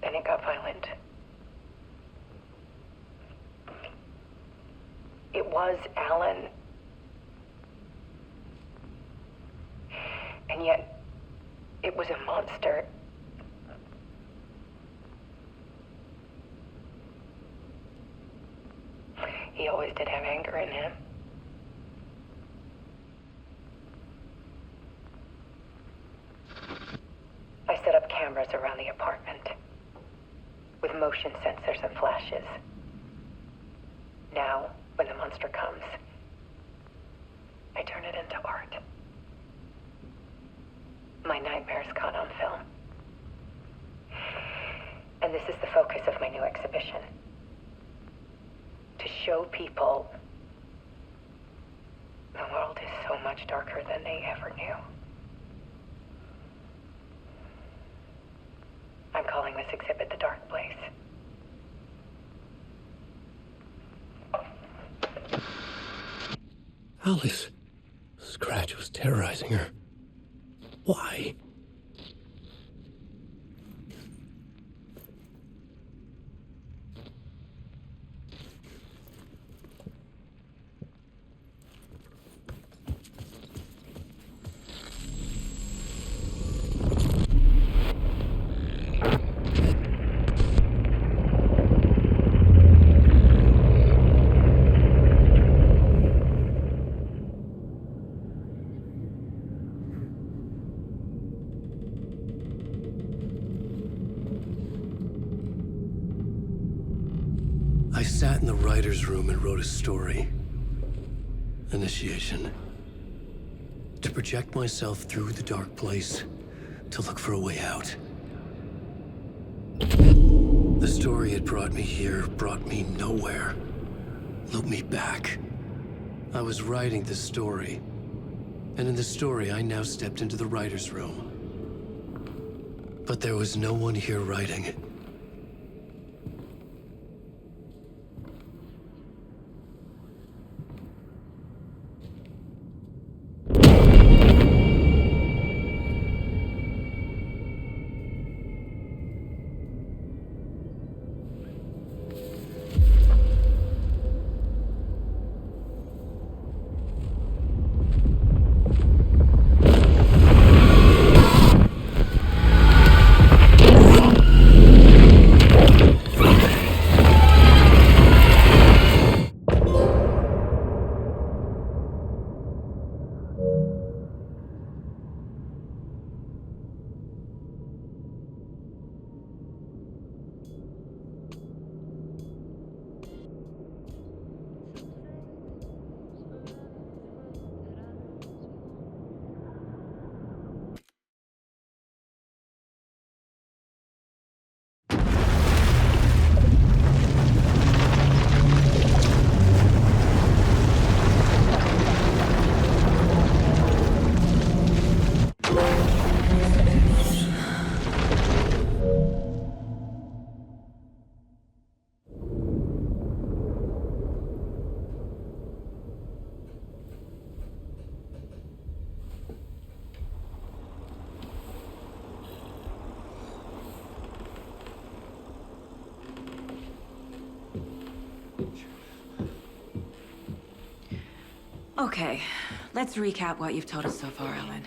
Then it got violent. It was Alan. And yet, it was a monster. He always did have anger in him. I set up cameras around the apartment with motion sensors and flashes. Now, when the monster comes, I turn it into art. My nightmares caught on film. And this is the focus of my new exhibition. To show people the world is so much darker than they ever knew. I'm calling this exhibit The Dark Place. Alice. Scratch was terrorizing her. Why? I sat in the writer's room and wrote a story. Initiation. To project myself through the dark place, to look for a way out. The story had brought me here, brought me nowhere. Looped me back. I was writing the story. And in the story, I now stepped into the writer's room. But there was no one here writing. Okay, let's recap what you've told us so far, Alan.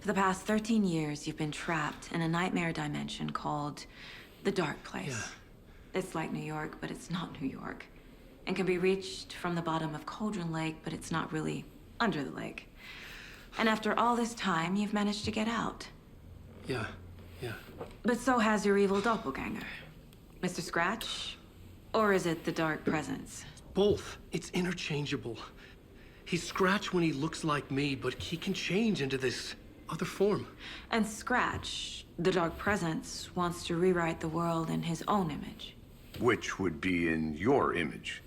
For the past 13 years, you've been trapped in a nightmare dimension called the Dark Place. Yeah. It's like New York, but it's not New York. And can be reached from the bottom of Cauldron Lake, but it's not really under the lake. And after all this time, you've managed to get out. Yeah. But so has your evil doppelganger. Mr. Scratch? Or is it the Dark Presence? Both. It's interchangeable. He's Scratch when he looks like me, but he can change into this other form. And Scratch, the Dark Presence, wants to rewrite the world in his own image. Which would be in your image,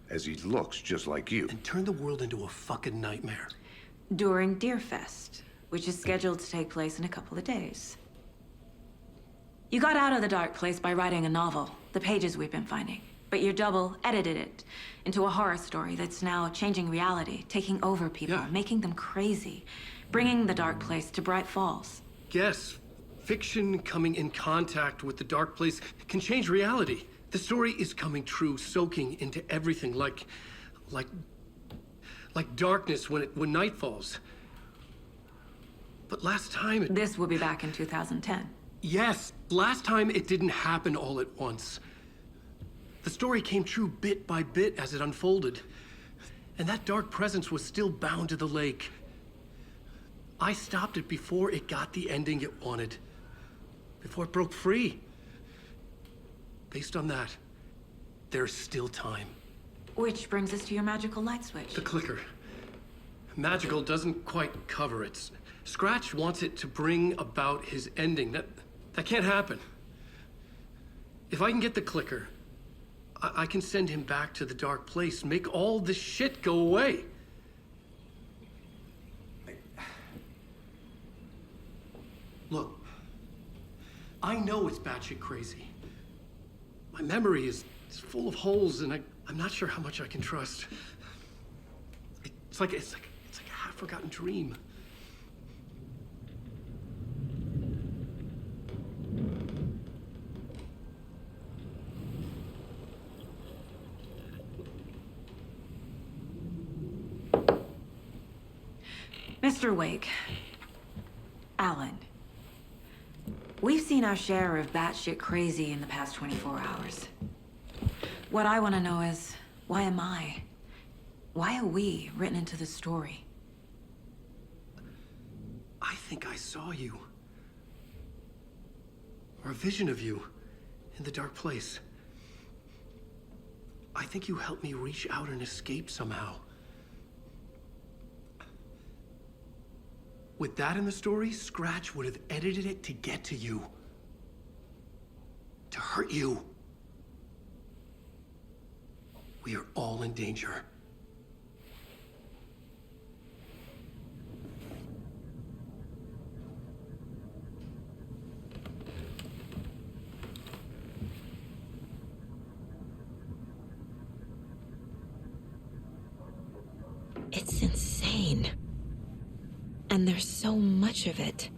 as he looks just like you. And turn the world into a fucking nightmare. During Deerfest, which is scheduled to take place in a couple of days. You got out of the Dark Place by writing a novel, the pages we've been finding. But your double edited it into a horror story that's now changing reality, taking over people, making them crazy, bringing the Dark Place to Bright Falls. Yes, fiction coming in contact with the Dark Place can change reality. The story is coming true, soaking into everything, like darkness when night falls. But last time This will be back in 2010. Yes, last time it didn't happen all at once. The story came true bit by bit as it unfolded. And that dark presence was still bound to the lake. I stopped it before it got the ending it wanted. Before it broke free. Based on that, there's still time. Which brings us to your magical light switch. The clicker. Magical doesn't quite cover it. Scratch wants it to bring about his ending. That can't happen. If I can get the clicker, I can send him back to the Dark Place, make all this shit go away. Look, I know it's batshit crazy. My memory is full of holes, and I'm not sure how much I can trust. It's like a half-forgotten dream. Mr. Wake. Alan. We've seen our share of batshit crazy in the past 24 hours. What I want to know is, why am I? Why are we written into the story? I think I saw you. Or a vision of you in the dark place. I think you helped me reach out and escape somehow. With that in the story, Scratch would have edited it to get to you. To hurt you. We are all in danger. It's insane. And there's so much of it.